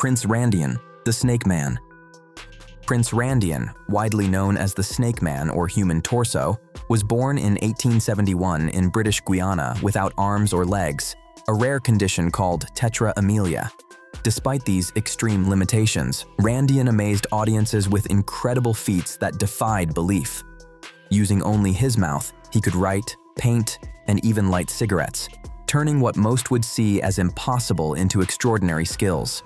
Prince Randian, the Snake Man. Prince Randian, widely known as the Snake Man or human torso, was born in 1871 in British Guiana without arms or legs, a rare condition called tetra amelia. Despite these extreme limitations, Randian amazed audiences with incredible feats that defied belief. Using only his mouth, he could write, paint, and even light cigarettes, turning what most would see as impossible into extraordinary skills.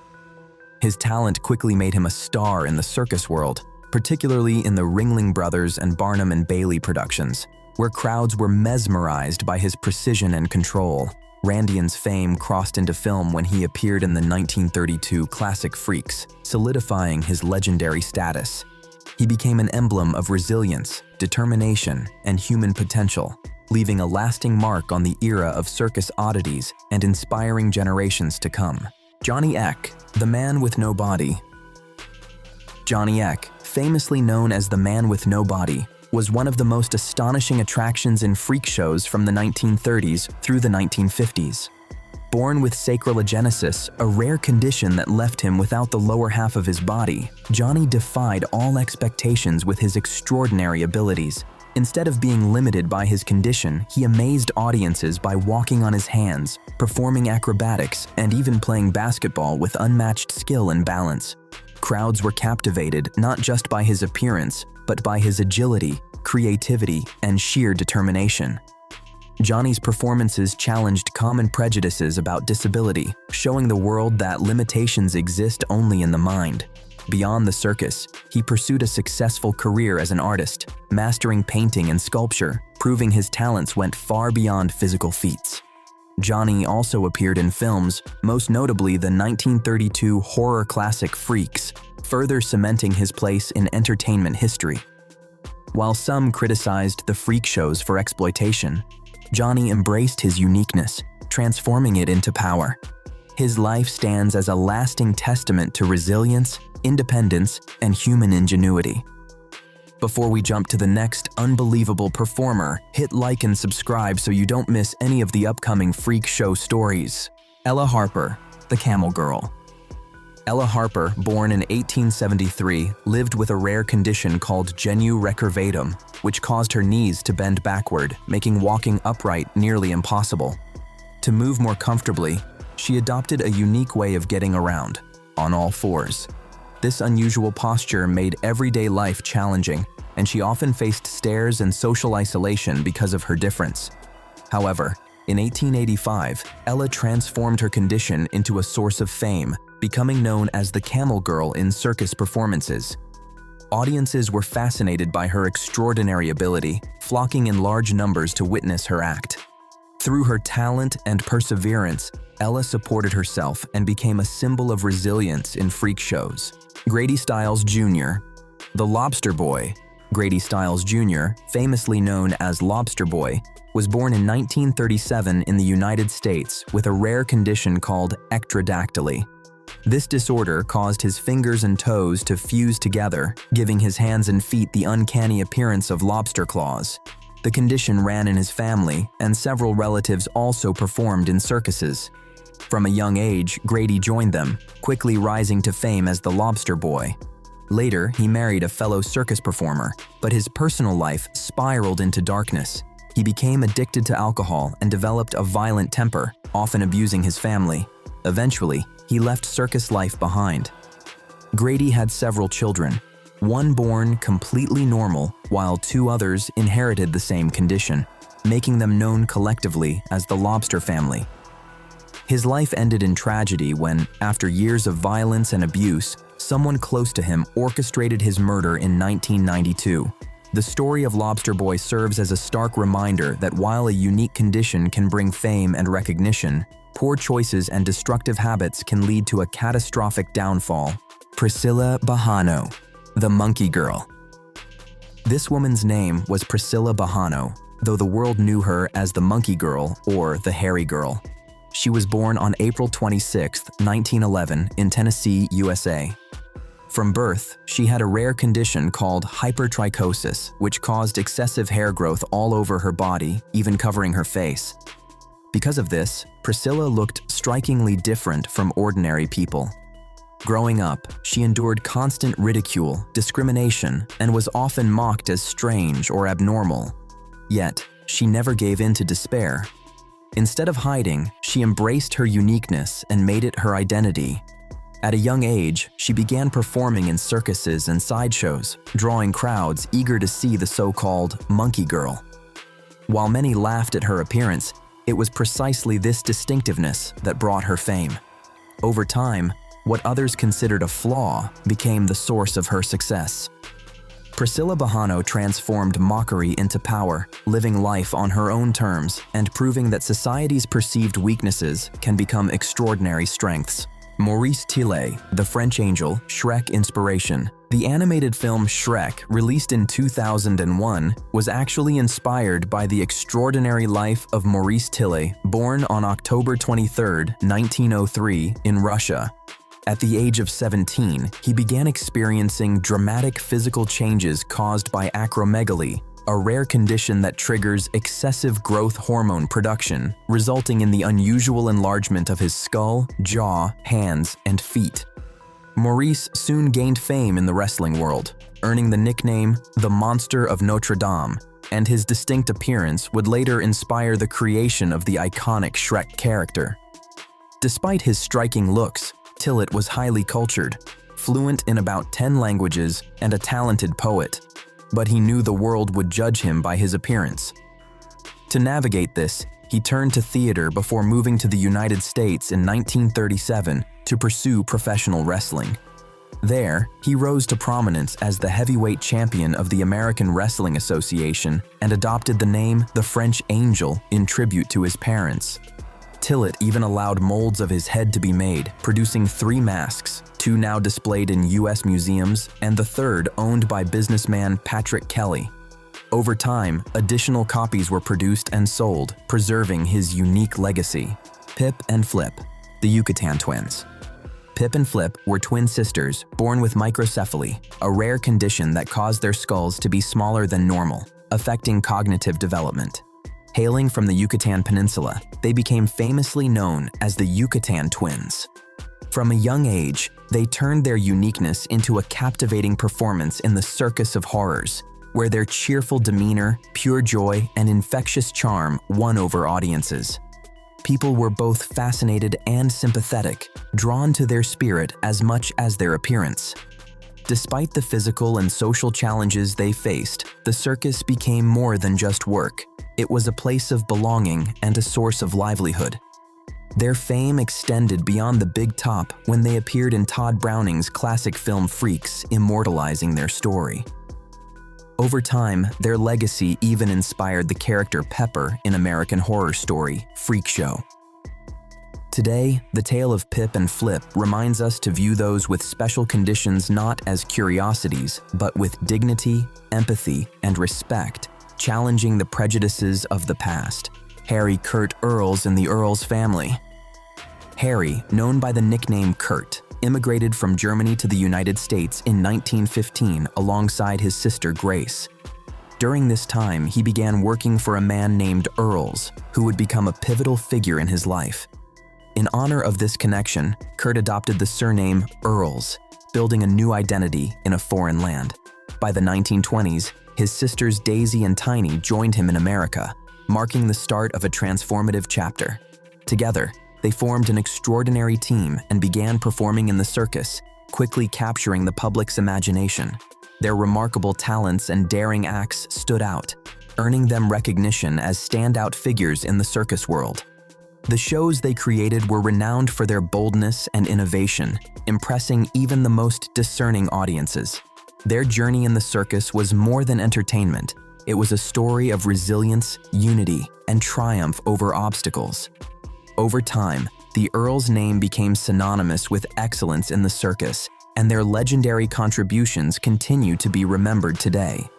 His talent quickly made him a star in the circus world, particularly in the Ringling Brothers and Barnum and Bailey productions, where crowds were mesmerized by his precision and control. Randian's fame crossed into film when he appeared in the 1932 classic Freaks, solidifying his legendary status. He became an emblem of resilience, determination, and human potential, leaving a lasting mark on the era of circus oddities and inspiring generations to come. Johnny Eck, the Man with No Body. Johnny Eck, famously known as the Man with No Body, was one of the most astonishing attractions in freak shows from the 1930s through the 1950s. Born with sacralogenesis, a rare condition that left him without the lower half of his body, Johnny defied all expectations with his extraordinary abilities. Instead of being limited by his condition, he amazed audiences by walking on his hands, performing acrobatics, and even playing basketball with unmatched skill and balance. Crowds were captivated not just by his appearance, but by his agility, creativity, and sheer determination. Johnny's performances challenged common prejudices about disability, showing the world that limitations exist only in the mind. Beyond the circus, he pursued a successful career as an artist, mastering painting and sculpture, proving his talents went far beyond physical feats. Johnny also appeared in films, most notably the 1932 horror classic Freaks, further cementing his place in entertainment history. While some criticized the freak shows for exploitation, Johnny embraced his uniqueness, transforming it into power. His life stands as a lasting testament to resilience, independence, and human ingenuity. Before we jump to the next unbelievable performer, hit like and subscribe so you don't miss any of the upcoming freak show stories. Ella Harper, the Camel Girl. Ella Harper, born in 1873, lived with a rare condition called genu recurvatum, which caused her knees to bend backward, making walking upright nearly impossible. To move more comfortably, she adopted a unique way of getting around, on all fours. This unusual posture made everyday life challenging, and she often faced stares and social isolation because of her difference. However, in 1885, Ella transformed her condition into a source of fame, becoming known as the Camel Girl in circus performances. Audiences were fascinated by her extraordinary ability, flocking in large numbers to witness her act. Through her talent and perseverance, Ella supported herself and became a symbol of resilience in freak shows. Grady Styles Jr. The Lobster Boy. Grady Styles Jr., famously known as Lobster Boy, was born in 1937 in the United States with a rare condition called ectrodactyly. This disorder caused his fingers and toes to fuse together, giving his hands and feet the uncanny appearance of lobster claws. The condition ran in his family, and several relatives also performed in circuses. From a young age, Grady joined them, quickly rising to fame as the Lobster Boy. Later, he married a fellow circus performer, but his personal life spiraled into darkness. He became addicted to alcohol and developed a violent temper, often abusing his family. Eventually, he left circus life behind. Grady had several children, one born completely normal, while two others inherited the same condition, making them known collectively as the Lobster family. His life ended in tragedy when, after years of violence and abuse, someone close to him orchestrated his murder in 1992. The story of Lobster Boy serves as a stark reminder that while a unique condition can bring fame and recognition, poor choices and destructive habits can lead to a catastrophic downfall. Priscilla Bahano, the Monkey Girl. This woman's name was Priscilla Bahano, though the world knew her as the Monkey Girl or the Hairy Girl. She was born on April 26, 1911, in Tennessee, USA. From birth, she had a rare condition called hypertrichosis, which caused excessive hair growth all over her body, even covering her face. Because of this, Priscilla looked strikingly different from ordinary people. Growing up, she endured constant ridicule, discrimination, and was often mocked as strange or abnormal. Yet, she never gave in to despair. Instead of hiding, she embraced her uniqueness and made it her identity. At a young age, she began performing in circuses and sideshows, drawing crowds eager to see the so-called monkey girl. While many laughed at her appearance, it was precisely this distinctiveness that brought her fame. Over time, what others considered a flaw became the source of her success. Priscilla Bahano transformed mockery into power, living life on her own terms and proving that society's perceived weaknesses can become extraordinary strengths. Maurice Tillet, the French angel, Shrek inspiration. The animated film Shrek, released in 2001, was actually inspired by the extraordinary life of Maurice Tillet, born on October 23, 1903, in Russia. At the age of 17, he began experiencing dramatic physical changes caused by acromegaly, a rare condition that triggers excessive growth hormone production, resulting in the unusual enlargement of his skull, jaw, hands, and feet. Maurice soon gained fame in the wrestling world, earning the nickname the Monster of Notre Dame, and his distinct appearance would later inspire the creation of the iconic Shrek character. Despite his striking looks, Tillet was highly cultured, fluent in about 10 languages, and a talented poet. But he knew the world would judge him by his appearance. To navigate this, he turned to theater before moving to the United States in 1937 to pursue professional wrestling. There, he rose to prominence as the heavyweight champion of the American Wrestling Association and adopted the name the French Angel in tribute to his parents. Tillet even allowed molds of his head to be made, producing 3 masks, 2 now displayed in U.S. museums, and the 3rd owned by businessman Patrick Kelly. Over time, additional copies were produced and sold, preserving his unique legacy. Pip and Flip, the Yucatan twins. Pip and Flip were twin sisters born with microcephaly, a rare condition that caused their skulls to be smaller than normal, affecting cognitive development. Hailing from the Yucatan Peninsula, they became famously known as the Yucatan twins. From a young age, they turned their uniqueness into a captivating performance in the Circus of Horrors, where their cheerful demeanor, pure joy, and infectious charm won over audiences. People were both fascinated and sympathetic, drawn to their spirit as much as their appearance. Despite the physical and social challenges they faced, the circus became more than just work. It was a place of belonging and a source of livelihood. Their fame extended beyond the big top when they appeared in Todd Browning's classic film Freaks, immortalizing their story. Over time, their legacy even inspired the character Pepper in American Horror Story, Freak Show. Today, the tale of Pip and Flip reminds us to view those with special conditions not as curiosities, but with dignity, empathy, and respect, challenging the prejudices of the past. Harry Kurt Earles in the Earles family. Harry, known by the nickname Kurt, immigrated from Germany to the United States in 1915 alongside his sister Grace. During this time, he began working for a man named Earles, who would become a pivotal figure in his life. In honor of this connection, Kurt adopted the surname Earles, building a new identity in a foreign land. By the 1920s, his sisters Daisy and Tiny joined him in America, marking the start of a transformative chapter. Together, they formed an extraordinary team and began performing in the circus, quickly capturing the public's imagination. Their remarkable talents and daring acts stood out, earning them recognition as standout figures in the circus world. The shows they created were renowned for their boldness and innovation, impressing even the most discerning audiences. Their journey in the circus was more than entertainment. It was a story of resilience, unity, and triumph over obstacles. Over time, the Earles' name became synonymous with excellence in the circus, and their legendary contributions continue to be remembered today.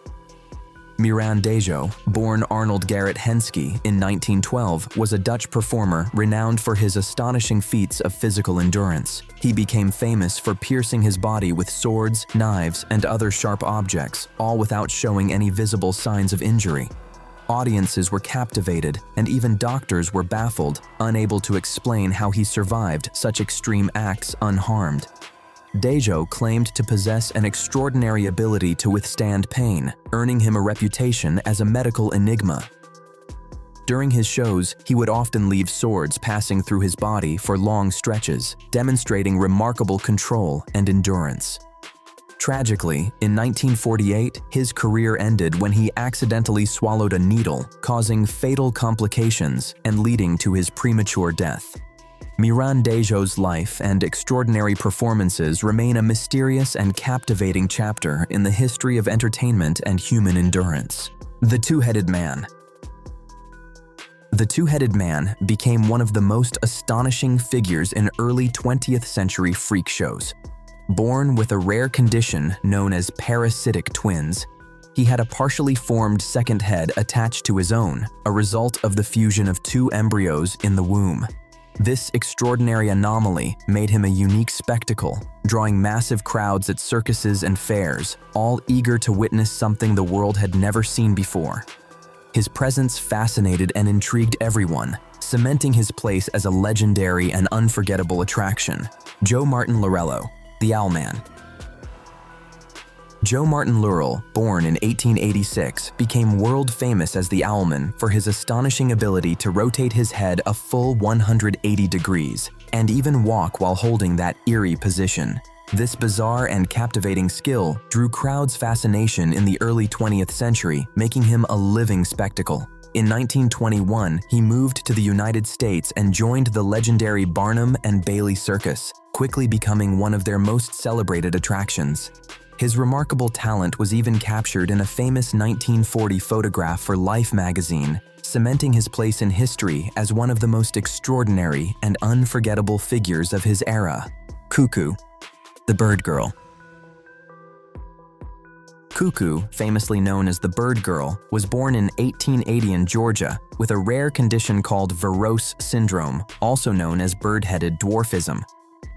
Miran Dejo, born Arnold Garrett Henske in 1912, was a Dutch performer renowned for his astonishing feats of physical endurance. He became famous for piercing his body with swords, knives, and other sharp objects, all without showing any visible signs of injury. Audiences were captivated, and even doctors were baffled, unable to explain how he survived such extreme acts unharmed. Dejo claimed to possess an extraordinary ability to withstand pain, earning him a reputation as a medical enigma. During his shows, he would often leave swords passing through his body for long stretches, demonstrating remarkable control and endurance. Tragically, in 1948, his career ended when he accidentally swallowed a needle, causing fatal complications and leading to his premature death. Miran Dejo's life and extraordinary performances remain a mysterious and captivating chapter in the history of entertainment and human endurance. The Two-Headed Man. The Two-Headed Man became one of the most astonishing figures in early 20th century freak shows. Born with a rare condition known as parasitic twins, he had a partially formed second head attached to his own, a result of the fusion of two embryos in the womb. This extraordinary anomaly made him a unique spectacle, drawing massive crowds at circuses and fairs, all eager to witness something the world had never seen before. His presence fascinated and intrigued everyone, cementing his place as a legendary and unforgettable attraction. Joe Martin Laurello, the Owlman. Joe Martin Laurello, born in 1886, became world famous as the Owlman for his astonishing ability to rotate his head a full 180 degrees and even walk while holding that eerie position. This bizarre and captivating skill drew crowds' fascination in the early 20th century, making him a living spectacle. In 1921, he moved to the United States and joined the legendary Barnum and Bailey Circus, quickly becoming one of their most celebrated attractions. His remarkable talent was even captured in a famous 1940 photograph for Life magazine, cementing his place in history as one of the most extraordinary and unforgettable figures of his era. Cuckoo, the Bird Girl. Cuckoo, famously known as the Bird Girl, was born in 1880 in Georgia with a rare condition called Verose syndrome, also known as bird-headed dwarfism.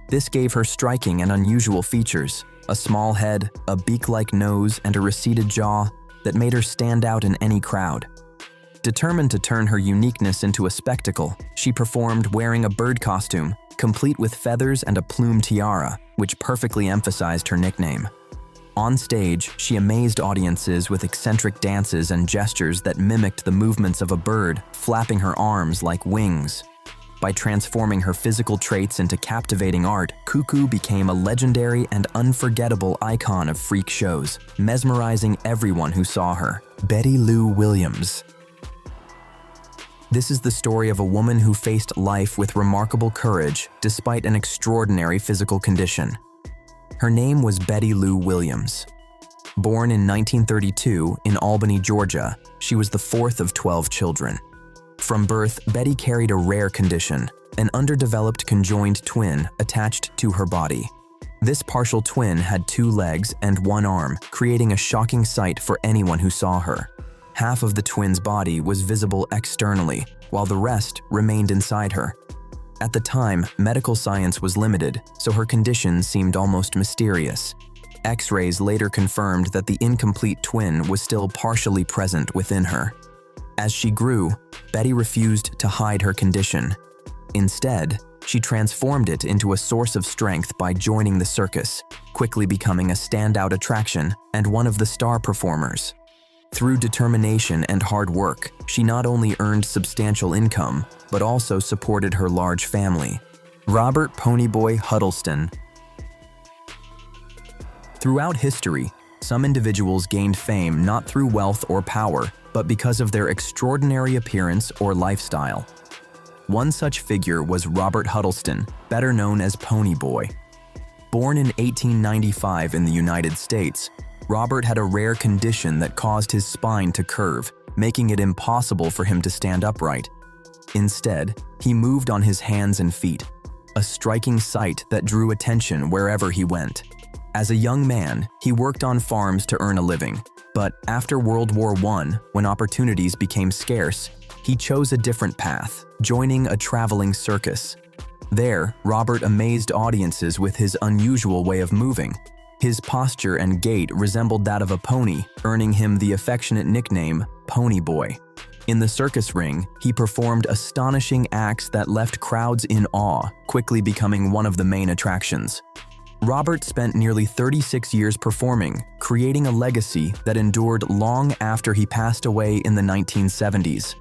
This gave her striking and unusual features: a small head, a beak-like nose, and a receded jaw that made her stand out in any crowd. Determined to turn her uniqueness into a spectacle, she performed wearing a bird costume, complete with feathers and a plume tiara, which perfectly emphasized her nickname. On stage, she amazed audiences with eccentric dances and gestures that mimicked the movements of a bird, flapping her arms like wings. By transforming her physical traits into captivating art, Cuckoo became a legendary and unforgettable icon of freak shows, mesmerizing everyone who saw her. Betty Lou Williams. This is the story of a woman who faced life with remarkable courage despite an extraordinary physical condition. Her name was Betty Lou Williams. Born in 1932 in Albany, Georgia, she was the fourth of 12 children. From birth, Betty carried a rare condition, an underdeveloped conjoined twin attached to her body. This partial twin had 2 legs and 1 arm, creating a shocking sight for anyone who saw her. Half of the twin's body was visible externally, while the rest remained inside her. At the time, medical science was limited, so her condition seemed almost mysterious. X-rays later confirmed that the incomplete twin was still partially present within her. As she grew, Betty refused to hide her condition. Instead, she transformed it into a source of strength by joining the circus, quickly becoming a standout attraction and one of the star performers. Through determination and hard work, she not only earned substantial income, but also supported her large family. Robert Ponyboy Huddleston. Throughout history, some individuals gained fame not through wealth or power, but because of their extraordinary appearance or lifestyle. One such figure was Robert Huddleston, better known as Ponyboy. Born in 1895 in the United States, Robert had a rare condition that caused his spine to curve, making it impossible for him to stand upright. Instead, he moved on his hands and feet, a striking sight that drew attention wherever he went. As a young man, he worked on farms to earn a living, but after World War I, when opportunities became scarce, he chose a different path, joining a traveling circus. There, Robert amazed audiences with his unusual way of moving. His posture and gait resembled that of a pony, earning him the affectionate nickname Ponyboy. In the circus ring, he performed astonishing acts that left crowds in awe, quickly becoming one of the main attractions. Robert spent nearly 36 years performing, creating a legacy that endured long after he passed away in the 1970s.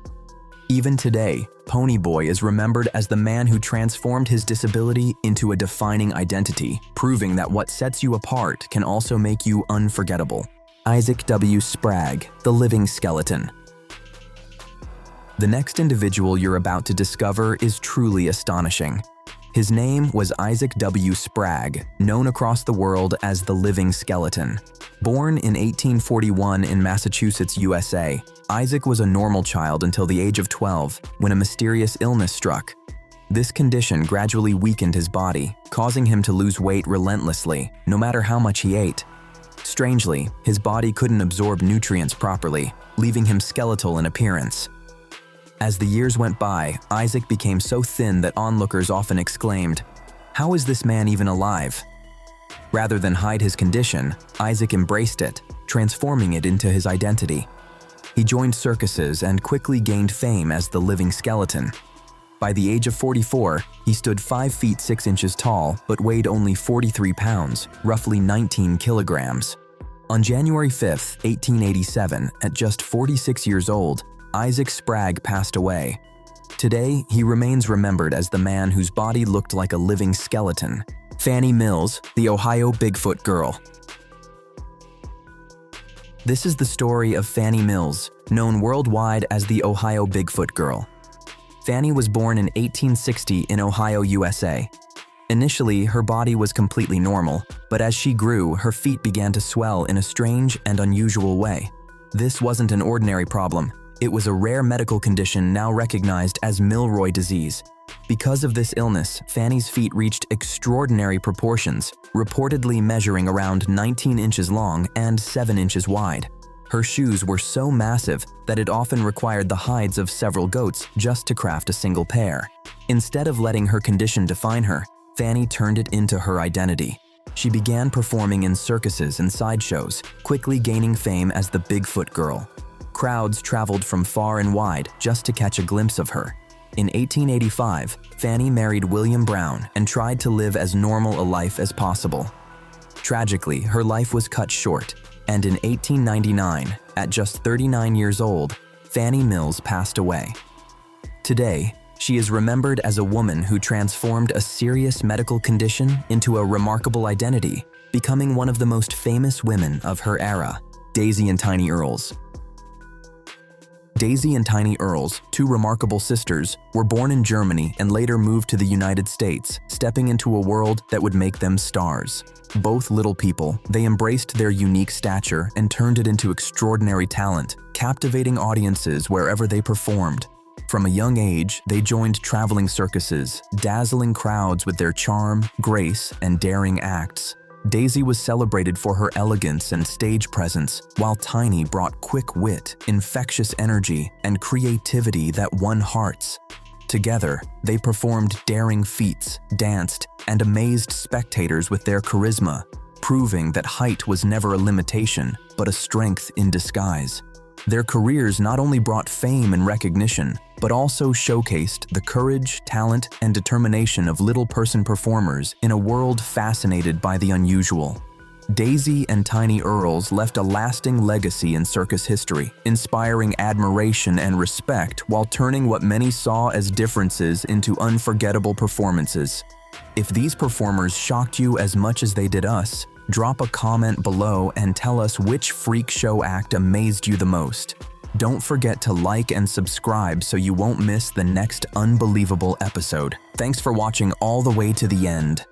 Even today, Ponyboy is remembered as the man who transformed his disability into a defining identity, proving that what sets you apart can also make you unforgettable. Isaac W. Sprag, the living skeleton. The next individual you're about to discover is truly astonishing. His name was Isaac W. Sprag, known across the world as the living skeleton. Born in 1841 in Massachusetts, USA, Isaac was a normal child until the age of 12, when a mysterious illness struck. This condition gradually weakened his body, causing him to lose weight relentlessly, no matter how much he ate. Strangely, his body couldn't absorb nutrients properly, leaving him skeletal in appearance. As the years went by, Isaac became so thin that onlookers often exclaimed, "How is this man even alive?" Rather than hide his condition, Isaac embraced it, transforming it into his identity. He joined circuses and quickly gained fame as the living skeleton. By the age of 44, he stood 5 feet 6 inches tall but weighed only 43 pounds, roughly 19 kilograms. On January 5, 1887, at just 46 years old, Isaac Sprag passed away. Today, he remains remembered as the man whose body looked like a living skeleton. Fanny Mills, the Ohio Bigfoot Girl. This is the story of Fanny Mills, known worldwide as the Ohio Bigfoot Girl. Fanny was born in 1860 in Ohio, USA. Initially, her body was completely normal, but as she grew, her feet began to swell in a strange and unusual way. This wasn't an ordinary problem. It was a rare medical condition now recognized as Milroy disease. Because of this illness, Fanny's feet reached extraordinary proportions, reportedly measuring around 19 inches long and 7 inches wide. Her shoes were so massive that it often required the hides of several goats just to craft a single pair. Instead of letting her condition define her, Fanny turned it into her identity. She began performing in circuses and sideshows, quickly gaining fame as the Bigfoot Girl. Crowds traveled from far and wide just to catch a glimpse of her. In 1885, Fanny married William Brown and tried to live as normal a life as possible. Tragically, her life was cut short, and in 1899, at just 39 years old, Fanny Mills passed away. Today, she is remembered as a woman who transformed a serious medical condition into a remarkable identity, becoming one of the most famous women of her era. Daisy and Tiny Earles. Daisy and Tiny Earles, two remarkable sisters, were born in Germany and later moved to the United States, stepping into a world that would make them stars. Both little people, they embraced their unique stature and turned it into extraordinary talent, captivating audiences wherever they performed. From a young age, they joined traveling circuses, dazzling crowds with their charm, grace, and daring acts. Daisy was celebrated for her elegance and stage presence, while Tiny brought quick wit, infectious energy, and creativity that won hearts. Together, they performed daring feats, danced, and amazed spectators with their charisma, proving that height was never a limitation, but a strength in disguise. Their careers not only brought fame and recognition, but also showcased the courage, talent, and determination of little-person performers in a world fascinated by the unusual. Daisy and Tiny Earles left a lasting legacy in circus history, inspiring admiration and respect while turning what many saw as differences into unforgettable performances. If these performers shocked you as much as they did us, drop a comment below and tell us which freak show act amazed you the most. Don't forget to like and subscribe so you won't miss the next unbelievable episode. Thanks for watching all the way to the end.